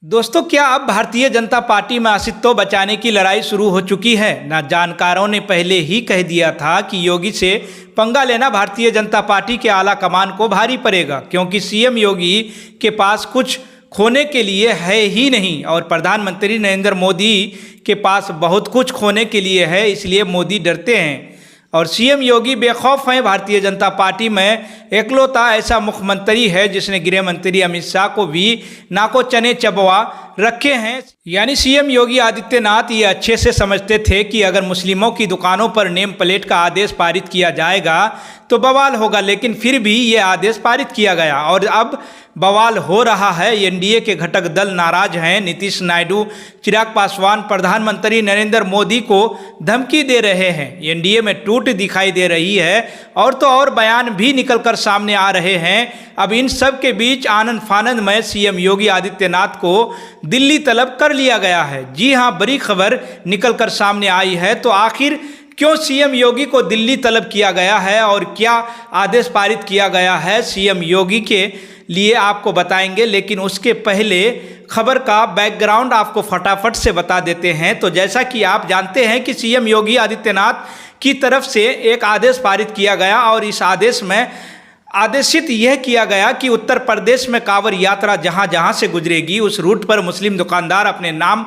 दोस्तों, क्या अब भारतीय जनता पार्टी में अस्तित्व बचाने की लड़ाई शुरू हो चुकी है? ना जानकारों ने पहले ही कह दिया था कि योगी से पंगा लेना भारतीय जनता पार्टी के आला कमान को भारी पड़ेगा, क्योंकि सीएम योगी के पास कुछ खोने के लिए है ही नहीं और प्रधानमंत्री नरेंद्र मोदी के पास बहुत कुछ खोने के लिए है। इसलिए मोदी डरते हैं और सीएम योगी बेखौफ हैं। भारतीय जनता पार्टी में एकलौता ऐसा मुख्यमंत्री है जिसने गृह मंत्री अमित शाह को भी नाको चने चबवा रखे हैं। यानी सीएम योगी आदित्यनाथ ये अच्छे से समझते थे कि अगर मुस्लिमों की दुकानों पर नेम प्लेट का आदेश पारित किया जाएगा तो बवाल होगा, लेकिन फिर भी ये आदेश पारित किया गया और अब बवाल हो रहा है। एनडीए के घटक दल नाराज हैं। नीतीश नायडू, चिराग पासवान प्रधानमंत्री नरेंद्र मोदी को धमकी दे रहे हैं। एनडीए में टूट दिखाई दे रही है और तो और बयान भी निकलकर सामने आ रहे हैं। अब इन सब के बीच आनंद फानंद में सीएम योगी आदित्यनाथ को दिल्ली तलब कर लिया गया है। जी हाँ, बड़ी खबर निकलकर सामने आई है। तो आखिर क्यों सीएम योगी को दिल्ली तलब किया गया है और क्या आदेश पारित किया गया है सीएम योगी के लिए, आपको बताएंगे। लेकिन उसके पहले खबर का बैकग्राउंड आपको फटाफट से बता देते हैं। तो जैसा कि आप जानते हैं कि सीएम योगी आदित्यनाथ की तरफ से एक आदेश पारित किया गया और इस आदेश में आदेशित यह किया गया कि उत्तर प्रदेश में कांवड़ यात्रा जहां जहां से गुजरेगी उस रूट पर मुस्लिम दुकानदार अपने नाम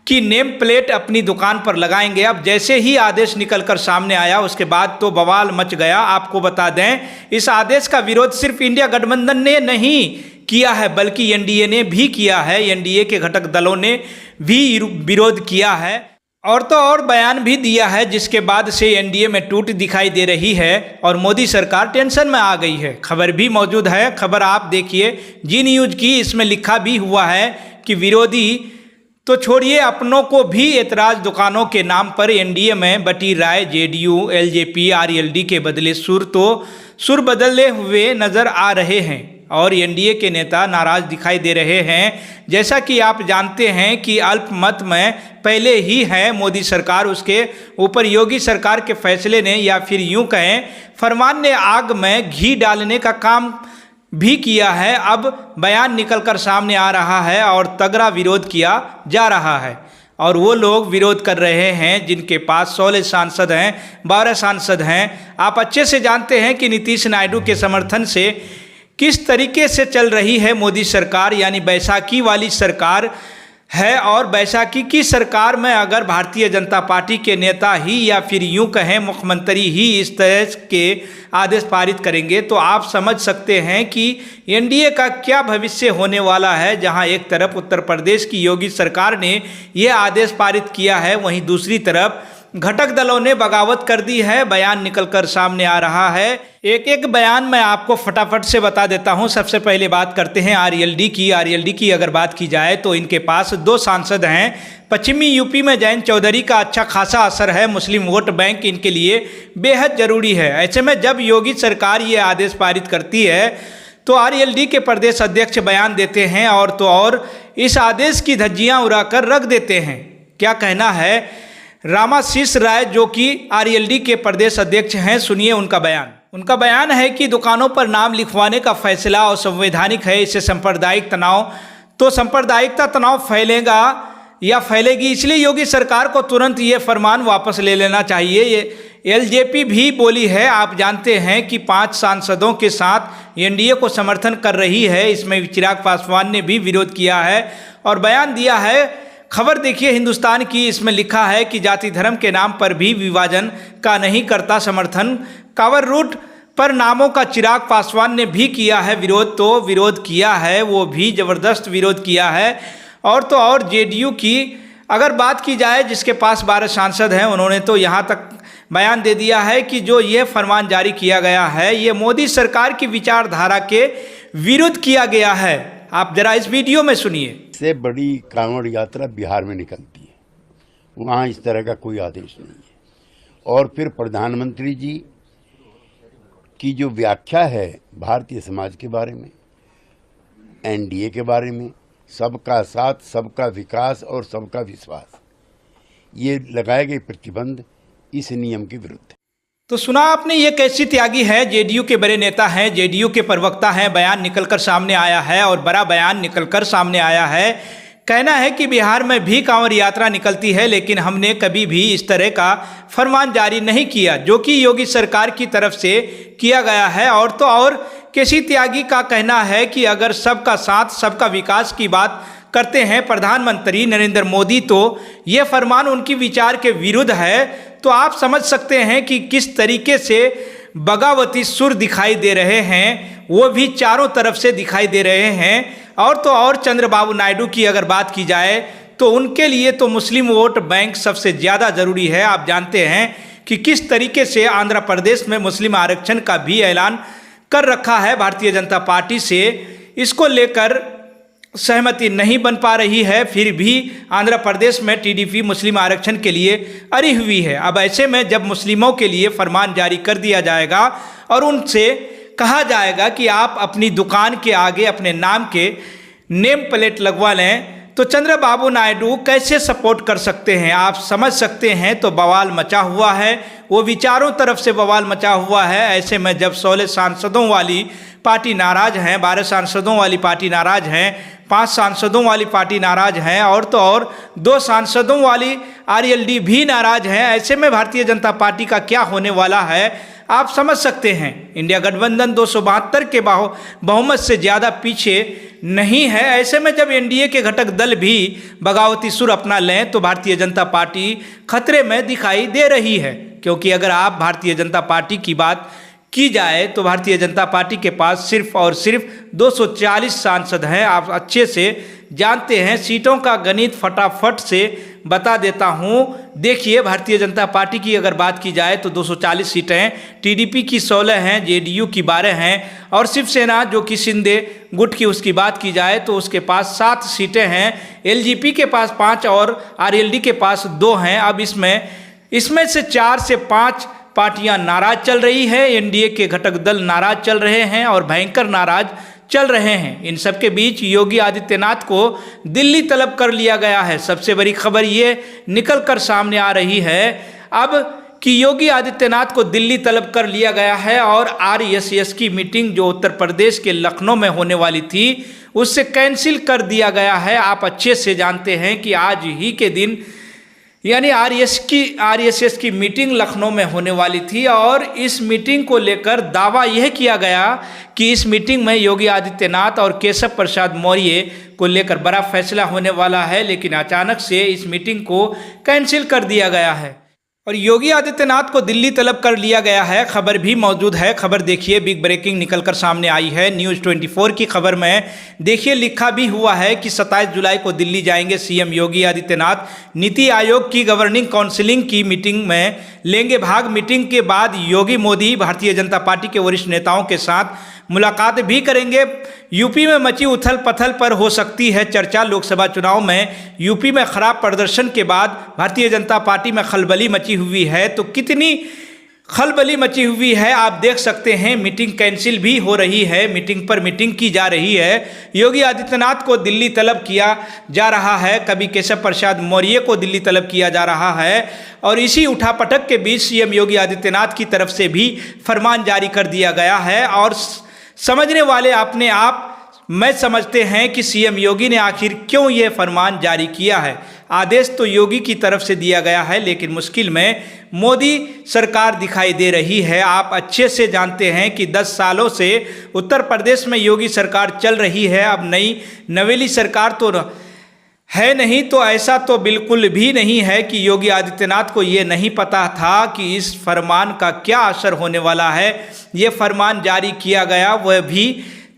की नेम प्लेट अपनी दुकान पर लगाएंगे। अब जैसे ही आदेश निकलकर सामने आया उसके बाद तो बवाल मच गया। आपको बता दें, इस आदेश का विरोध सिर्फ इंडिया गठबंधन ने नहीं किया है बल्कि एनडीए ने भी किया है। एनडीए के घटक दलों ने भी विरोध किया है और तो और बयान भी दिया है, जिसके बाद से एनडीए में टूट दिखाई दे रही है और मोदी सरकार टेंशन में आ गई है। खबर भी मौजूद है, खबर आप देखिए जी न्यूज की। इसमें लिखा भी हुआ है कि विरोधी तो छोड़िए, अपनों को भी ऐतराज, दुकानों के नाम पर एनडीए में बटी राय। जेडीयू, एलजेपी, आरएलडी के बदले सुर बदले हुए नजर आ रहे हैं और एनडीए के नेता नाराज दिखाई दे रहे हैं। जैसा कि आप जानते हैं कि अल्पमत में पहले ही है मोदी सरकार, उसके ऊपर योगी सरकार के फैसले ने या फिर यूं कहें फरमान ने आग में घी डालने का काम भी किया है। अब बयान निकलकर सामने आ रहा है और तगड़ा विरोध किया जा रहा है और वो लोग विरोध कर रहे हैं जिनके पास 16 सांसद हैं, 12 सांसद हैं। आप अच्छे से जानते हैं कि नीतीश नायडू के समर्थन से किस तरीके से चल रही है मोदी सरकार, यानी बैसाखी वाली सरकार है। और बैसाखी की सरकार में अगर भारतीय जनता पार्टी के नेता ही या फिर यूं कहें मुख्यमंत्री ही इस तरह के आदेश पारित करेंगे तो आप समझ सकते हैं कि एनडीए का क्या भविष्य होने वाला है। जहां एक तरफ उत्तर प्रदेश की योगी सरकार ने यह आदेश पारित किया है, वहीं दूसरी तरफ घटक दलों ने बगावत कर दी है। बयान निकलकर सामने आ रहा है। एक एक बयान मैं आपको फटाफट से बता देता हूं। सबसे पहले बात करते हैं आरएलडी की। आरएलडी की अगर बात की जाए तो इनके पास 2 सांसद हैं। पश्चिमी यूपी में जयंत चौधरी का अच्छा खासा असर है। मुस्लिम वोट बैंक इनके लिए बेहद जरूरी है। ऐसे में जब योगी सरकार ये आदेश पारित करती है तो आरएलडी के प्रदेश अध्यक्ष बयान देते हैं और तो और इस आदेश की धज्जियां उड़ाकर रख देते हैं। क्या कहना है रामाशीष राय, जो कि आरएलडी के प्रदेश अध्यक्ष हैं, सुनिए उनका बयान। उनका बयान है कि दुकानों पर नाम लिखवाने का फैसला असंवैधानिक है। इससे सांप्रदायिकता तनाव फैलेगा या फैलेगी, इसलिए योगी सरकार को तुरंत ये फरमान वापस ले लेना चाहिए। ये एलजेपी भी बोली है। आप जानते हैं कि 5 सांसदों के साथ एनडीए को समर्थन कर रही है। इसमें चिराग पासवान ने भी विरोध किया है और बयान दिया है। खबर देखिए हिंदुस्तान की, इसमें लिखा है कि जाति धर्म के नाम पर भी विभाजन का नहीं करता समर्थन। कांवड़ रूट पर नामों का चिराग पासवान ने भी किया है विरोध। तो विरोध किया है, वो भी ज़बरदस्त विरोध किया है। और तो और जेडीयू की अगर बात की जाए, जिसके पास 12 सांसद हैं, उन्होंने तो यहाँ तक बयान दे दिया है कि जो ये फरमान जारी किया गया है ये मोदी सरकार की विचारधारा के विरुद्ध किया गया है। आप जरा इस वीडियो में सुनिए। से बड़ी कांवड़ यात्रा बिहार में निकलती है, वहाँ इस तरह का कोई आदेश नहीं है। और फिर प्रधानमंत्री जी की जो व्याख्या है भारतीय समाज के बारे में, एनडीए के बारे में, सबका साथ, सबका विकास और सबका विश्वास, ये लगाए गए प्रतिबंध इस नियम के विरुद्ध है। तो सुना आपने, ये कैसी त्यागी है। जेडीयू के बड़े नेता हैं, जेडीयू के प्रवक्ता हैं। बयान निकलकर सामने आया है और बड़ा बयान निकलकर सामने आया है कहना है कि बिहार में भी कांवड़ यात्रा निकलती है, लेकिन हमने कभी भी इस तरह का फरमान जारी नहीं किया जो कि योगी सरकार की तरफ से किया गया है। और तो और केसी त्यागी का कहना है कि अगर सबका साथ सबका विकास की बात करते हैं प्रधानमंत्री नरेंद्र मोदी, तो ये फरमान उनकी विचार के विरुद्ध है। तो आप समझ सकते हैं कि किस तरीके से बगावती सुर दिखाई दे रहे हैं, वो भी चारों तरफ से दिखाई दे रहे हैं। और तो और चंद्रबाबू नायडू की अगर बात की जाए तो उनके लिए तो मुस्लिम वोट बैंक सबसे ज़्यादा ज़रूरी है। आप जानते हैं कि किस तरीके से आंध्र प्रदेश में मुस्लिम आरक्षण का भी ऐलान कर रखा है भारतीय जनता पार्टी से। इसको लेकर सहमति नहीं बन पा रही है, फिर भी आंध्र प्रदेश में टीडीपी मुस्लिम आरक्षण के लिए अड़ी हुई है। अब ऐसे में जब मुस्लिमों के लिए फरमान जारी कर दिया जाएगा और उनसे कहा जाएगा कि आप अपनी दुकान के आगे अपने नाम के नेम प्लेट लगवा लें, तो चंद्रबाबू नायडू कैसे सपोर्ट कर सकते हैं, आप समझ सकते हैं। तो बवाल मचा हुआ है, वो विचारों तरफ से बवाल मचा हुआ है। ऐसे में जब 16 सांसदों वाली पार्टी नाराज हैं, 12 सांसदों वाली पार्टी नाराज हैं, 5 सांसदों वाली पार्टी नाराज हैं और तो और 2 सांसदों वाली आरएलडी भी नाराज हैं, ऐसे में भारतीय जनता पार्टी का क्या होने वाला है आप समझ सकते हैं। इंडिया गठबंधन 272 के बहुमत से ज़्यादा पीछे नहीं है। ऐसे में जब एनडीए के घटक दल भी बगावती सुर अपना लें तो भारतीय जनता पार्टी खतरे में दिखाई दे रही है। क्योंकि अगर आप भारतीय जनता पार्टी की बात की जाए तो भारतीय जनता पार्टी के पास सिर्फ और सिर्फ 240 सांसद हैं। आप अच्छे से जानते हैं, सीटों का गणित फटाफट से बता देता हूं। देखिए, भारतीय जनता पार्टी की अगर बात की जाए तो 240 सीटें, टीडीपी की 16 हैं, जेडीयू की 12 हैं और शिवसेना जो कि शिंदे गुट की उसकी बात की जाए तो उसके पास 7 सीटें हैं। एलजेपी के पास 5 और आरएलडी के पास 2 हैं। अब इसमें से 4 से 5 पार्टियां नाराज चल रही है, एनडीए के घटक दल नाराज चल रहे हैं और भयंकर नाराज चल रहे हैं। इन सब के बीच योगी आदित्यनाथ को दिल्ली तलब कर लिया गया है। सबसे बड़ी खबर ये निकल कर सामने आ रही है अब कि योगी आदित्यनाथ को दिल्ली तलब कर लिया गया है और आरएसएस की मीटिंग जो उत्तर प्रदेश के लखनऊ में होने वाली थी उससे कैंसिल कर दिया गया है। आप अच्छे से जानते हैं कि आज ही के दिन यानी आरएसएस की मीटिंग लखनऊ में होने वाली थी और इस मीटिंग को लेकर दावा यह किया गया कि इस मीटिंग में योगी आदित्यनाथ और केशव प्रसाद मौर्य को लेकर बड़ा फैसला होने वाला है, लेकिन अचानक से इस मीटिंग को कैंसिल कर दिया गया है और योगी आदित्यनाथ को दिल्ली तलब कर लिया गया है। खबर भी मौजूद है। खबर देखिए, बिग ब्रेकिंग निकलकर सामने आई है। न्यूज़ 24 की खबर में देखिए लिखा भी हुआ है कि 27 जुलाई को दिल्ली जाएंगे सीएम योगी आदित्यनाथ। नीति आयोग की गवर्निंग काउंसिलिंग की मीटिंग में लेंगे भाग। मीटिंग के बाद योगी मोदी भारतीय जनता पार्टी के वरिष्ठ नेताओं के साथ मुलाकात भी करेंगे। यूपी में मची उथल पथल पर हो सकती है चर्चा। लोकसभा चुनाव में यूपी में खराब प्रदर्शन के बाद भारतीय जनता पार्टी में खलबली मची हुई है। तो कितनी खलबली मची हुई है आप देख सकते हैं। मीटिंग कैंसिल भी हो रही है, मीटिंग पर मीटिंग की जा रही है। योगी आदित्यनाथ को दिल्ली तलब किया जा रहा है, कभी केशव प्रसाद मौर्य को दिल्ली तलब किया जा रहा है और इसी उठापटक के बीच सीएम योगी आदित्यनाथ की तरफ से भी फरमान जारी कर दिया गया है। और समझने वाले अपने आप मैं समझते हैं कि सीएम योगी ने आखिर क्यों ये फरमान जारी किया है। आदेश तो योगी की तरफ से दिया गया है, लेकिन मुश्किल में मोदी सरकार दिखाई दे रही है। आप अच्छे से जानते हैं कि 10 सालों से उत्तर प्रदेश में योगी सरकार चल रही है। अब नवेली सरकार तो है नहीं, तो ऐसा तो बिल्कुल भी नहीं है कि योगी आदित्यनाथ को ये नहीं पता था कि इस फरमान का क्या असर होने वाला है। ये फरमान जारी किया गया, वह भी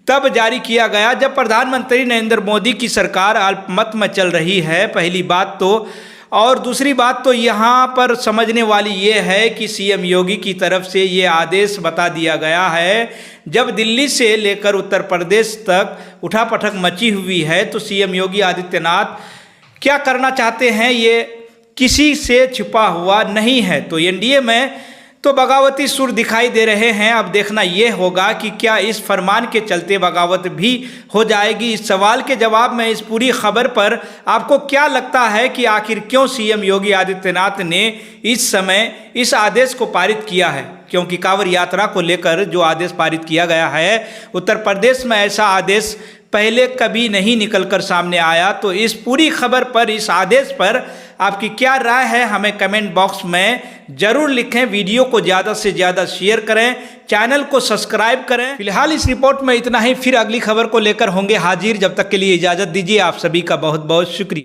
तब जारी किया गया जब प्रधानमंत्री नरेंद्र मोदी की सरकार अल्पमत में चल रही है, पहली बात तो। और दूसरी बात तो यहाँ पर समझने वाली ये है कि सीएम योगी की तरफ से ये आदेश बता दिया गया है। जब दिल्ली से लेकर उत्तर प्रदेश तक उठापटक मची हुई है तो सीएम योगी आदित्यनाथ क्या करना चाहते हैं ये किसी से छुपा हुआ नहीं है। तो एनडीए में तो बगावती सुर दिखाई दे रहे हैं। अब देखना यह होगा कि क्या इस फरमान के चलते बगावत भी हो जाएगी। इस सवाल के जवाब में इस पूरी खबर पर आपको क्या लगता है कि आखिर क्यों सीएम योगी आदित्यनाथ ने इस समय इस आदेश को पारित किया है। क्योंकि कांवड़ यात्रा को लेकर जो आदेश पारित किया गया है, उत्तर प्रदेश में ऐसा आदेश पहले कभी नहीं निकलकर सामने आया। तो इस पूरी खबर पर, इस आदेश पर आपकी क्या राय है, हमें कमेंट बॉक्स में जरूर लिखें। वीडियो को ज़्यादा से ज़्यादा शेयर करें, चैनल को सब्सक्राइब करें। फिलहाल इस रिपोर्ट में इतना ही, फिर अगली खबर को लेकर होंगे हाजिर। जब तक के लिए इजाज़त दीजिए, आप सभी का बहुत बहुत शुक्रिया।